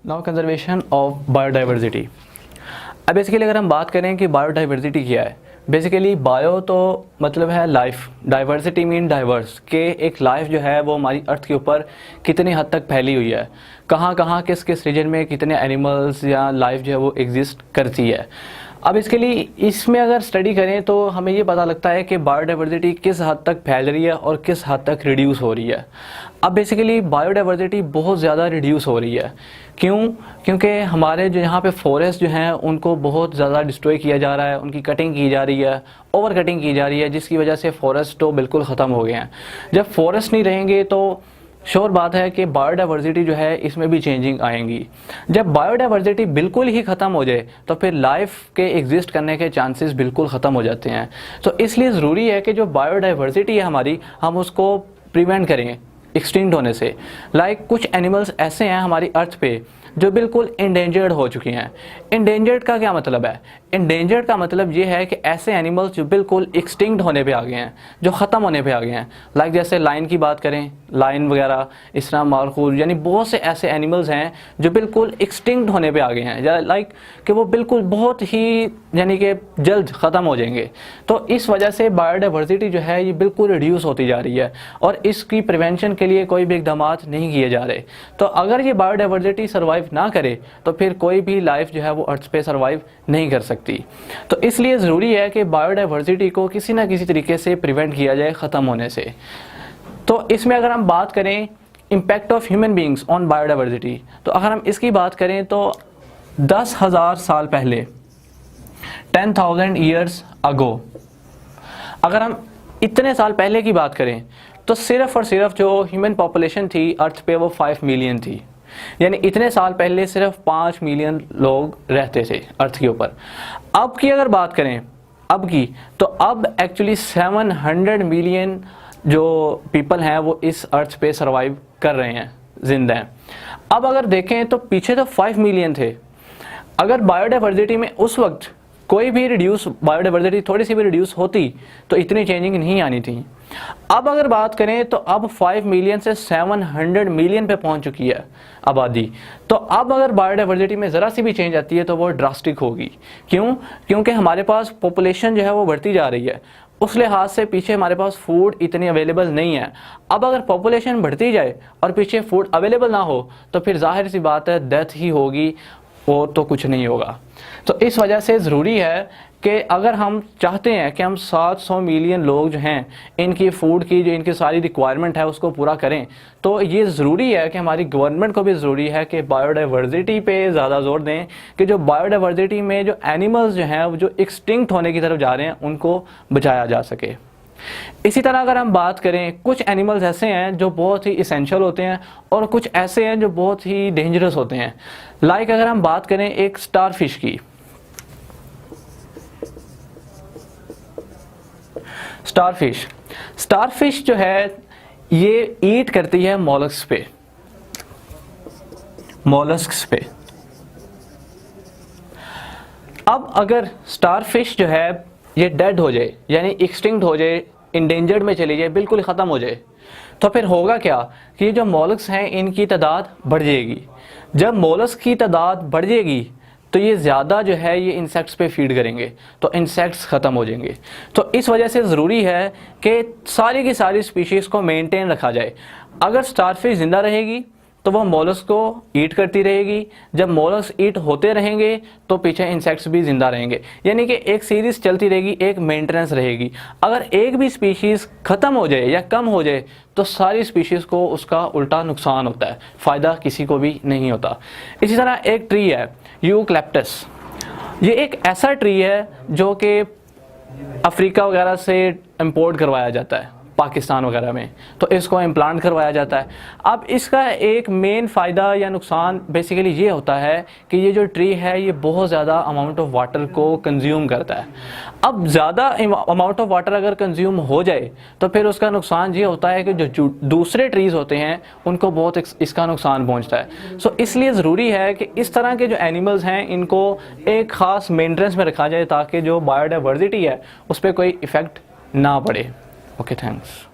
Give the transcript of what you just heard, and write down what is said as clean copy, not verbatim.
Now conservation of biodiversity. अब basically अगर हम बात करें कि बायोडाइवर्सिटी क्या है, बेसिकली बायो तो मतलब है लाइफ, डाइवर्सिटी मीन डाइवर्स, के एक लाइफ जो है वो हमारी अर्थ के ऊपर कितनी हद तक फैली हुई है, कहाँ कहाँ किस किस रीजन में कितने एनिमल्स या लाइफ जो है वो एग्जिस्ट करती है। अब इसके लिए इसमें अगर स्टडी करें तो हमें ये पता लगता है कि बायोडाइवर्सिटी किस हद तक फैल रही है और किस हद तक रिड्यूस हो रही है। अब बेसिकली बायोडाइवर्सिटी बहुत ज़्यादा रिड्यूस हो रही है। क्यों? क्योंकि हमारे जो यहाँ पे फॉरेस्ट जो हैं उनको बहुत ज़्यादा डिस्ट्रॉय किया जा रहा है, उनकी कटिंग की जा रही है, ओवर कटिंग की जा रही है, जिसकी वजह से फॉरेस्ट तो बिल्कुल ख़त्म हो गए हैं। जब फॉरेस्ट नहीं रहेंगे तो श्योर बात है कि बायोडाइवर्सिटी जो है इसमें भी चेंजिंग आएंगी। जब बायोडाइवर्सिटी बिल्कुल ही ख़त्म हो जाए तो फिर लाइफ के एग्जिस्ट करने के चांसेस बिल्कुल ख़त्म हो जाते हैं। तो इसलिए ज़रूरी है कि जो बायोडाइवर्सिटी है हमारी, हम उसको प्रिवेंट करें एक्सटिंक्ट होने से। लाइक कुछ एनिमल्स ऐसे हैं हमारी अर्थ पे जो बिल्कुल इंडेंजर्ड हो चुके हैं। इंडेंजर्ड का क्या मतलब है? इंडेंजर्ड का मतलब ये है कि ऐसे एनिमल्स जो बिल्कुल एक्सटिंक्ट होने पे आ गए हैं, जो ख़त्म होने पे आ गए हैं। लाइक जैसे लाइन की बात करें, लाइन वगैरह, इस तरह मारखूर, यानी बहुत से ऐसे एनिमल्स हैं जो बिल्कुल एक्सटिंक्ट होने पे आ गए हैं, लाइक कि वो बिल्कुल बहुत ही यानी कि जल्द ख़त्म हो जाएंगे। तो इस वजह से बायोडाइवर्सिटी जो है ये बिल्कुल रिड्यूस होती जा रही है और इसकी प्रिवेंशन के लिए कोई भी इकदाम नहीं किए जा रहे। तो अगर ये बायोडाइवर्सिटी सर्वाइव ना करे तो फिर कोई भी लाइफ जो है वो अर्थ पे सर्वाइव नहीं कर सकती। तो इसलिए ज़रूरी है कि बायोडाइवर्सिटी को किसी ना किसी तरीके से प्रिवेंट किया जाए ख़त्म होने से। तो इसमें अगर हम बात करें impact of human beings on biodiversity, तो अगर हम इसकी बात करें तो 10,000 साल पहले, 10,000 ईयर्स अगो, अगर हम इतने साल पहले की बात करें तो सिर्फ़ और सिर्फ जो ह्यूमन पॉपुलेशन थी अर्थ पे वो 5 मिलियन थी। यानी इतने साल पहले सिर्फ 5 मिलियन लोग रहते थे अर्थ के ऊपर। अब की अगर बात करें अब की, तो अब एक्चुअली 700 मिलियन जो पीपल हैं वो इस अर्थ पे सरवाइव कर रहे हैं, जिंदा हैं। अब अगर देखें तो पीछे तो 5 मिलियन थे। अगर बायोडाइवर्सिटी में उस वक्त कोई भी रिड्यूस, बायोडाइवर्सिटी थोड़ी सी भी रिड्यूस होती तो इतनी चेंजिंग नहीं आनी थी। अब अगर बात करें तो अब 5 मिलियन से 700 मिलियन पे पहुंच चुकी है आबादी। तो अब अगर बायोडाइवर्सिटी में ज़रा सी भी चेंज आती है तो वो ड्रास्टिक होगी। क्यों? क्योंकि हमारे पास पॉपुलेशन जो है वो बढ़ती जा रही है, उस लिहाज से पीछे हमारे पास फूड इतनी अवेलेबल नहीं है। अब अगर पॉपुलेशन बढ़ती जाए और पीछे फूड अवेलेबल ना हो तो फिर जाहिर सी बात है डेथ ही होगी, और तो कुछ नहीं होगा। तो इस वजह से ज़रूरी है कि अगर हम चाहते हैं कि हम 700 मिलियन लोग जो हैं इनकी फ़ूड की जो इनकी सारी रिक्वायरमेंट है उसको पूरा करें, तो ये ज़रूरी है कि हमारी गवर्नमेंट को भी ज़रूरी है कि बायोडाइवर्सिटी पे ज़्यादा जोर दें कि जो बायोडाइवर्सिटी में जो एनिमल्स जो हैं जो एक्सटिंक्ट होने की तरफ जा रहे हैं उनको बचाया जा सके। इसी तरह अगर हम बात करें, कुछ एनिमल्स ऐसे हैं जो बहुत ही इसेंशियल होते हैं और कुछ ऐसे हैं जो बहुत ही डेंजरस होते हैं। लाइक अगर हम बात करें एक स्टारफिश की, स्टारफिश जो है ये ईट करती है मॉलस्क्स पे। अब अगर स्टारफिश जो है ये डेड हो जाए, यानी एक्सटिंक्ट हो जाए, इंडेंजर्ड में चली जाए, बिल्कुल ख़त्म हो जाए, तो फिर होगा क्या कि ये जो मॉलस्क हैं इनकी तादाद बढ़ जाएगी। जब मॉलस्क की तादाद बढ़ जाएगी तो ये ज़्यादा जो है ये इंसेक्ट्स पे फीड करेंगे, तो इंसेक्ट्स ख़त्म हो जाएंगे। तो इस वजह से ज़रूरी है कि सारी की सारी स्पीशीज़ को मेंटेन रखा जाए। अगर स्टारफिश ज़िंदा रहेगी तो वह मोलस्क को ईट करती रहेगी। जब मोलस्क ईट होते रहेंगे तो पीछे इंसेक्ट्स भी जिंदा रहेंगे, यानी कि एक सीरीज चलती रहेगी, एक मेंटेनेंस रहेगी। अगर एक भी स्पीशीज़ ख़त्म हो जाए या कम हो जाए तो सारी स्पीशीज़ को उसका उल्टा नुकसान होता है, फ़ायदा किसी को भी नहीं होता। इसी तरह एक ट्री है यूकलिप्टस। ये एक ऐसा ट्री है जो कि अफ्रीका वगैरह से इंपोर्ट करवाया जाता है, पाकिस्तान वगैरह में, तो इसको इम्प्लांट करवाया जाता है। अब इसका एक मेन फ़ायदा या नुकसान बेसिकली ये होता है कि ये जो ट्री है ये बहुत ज़्यादा अमाउंट ऑफ वाटर को कंज्यूम करता है। अब ज़्यादा अमाउंट ऑफ वाटर अगर कंज्यूम हो जाए तो फिर उसका नुकसान ये होता है कि जो दूसरे ट्रीज़ होते हैं उनको बहुत इसका नुकसान पहुँचता है। सो इसलिए ज़रूरी है कि इस तरह के जो एनिमल्स हैं इनको एक ख़ास मेंटेनेंस में रखा जाए ताकि जो बायोडाइवर्सिटी है उस पर कोई इफ़ेक्ट ना पड़े। Okay, thanks.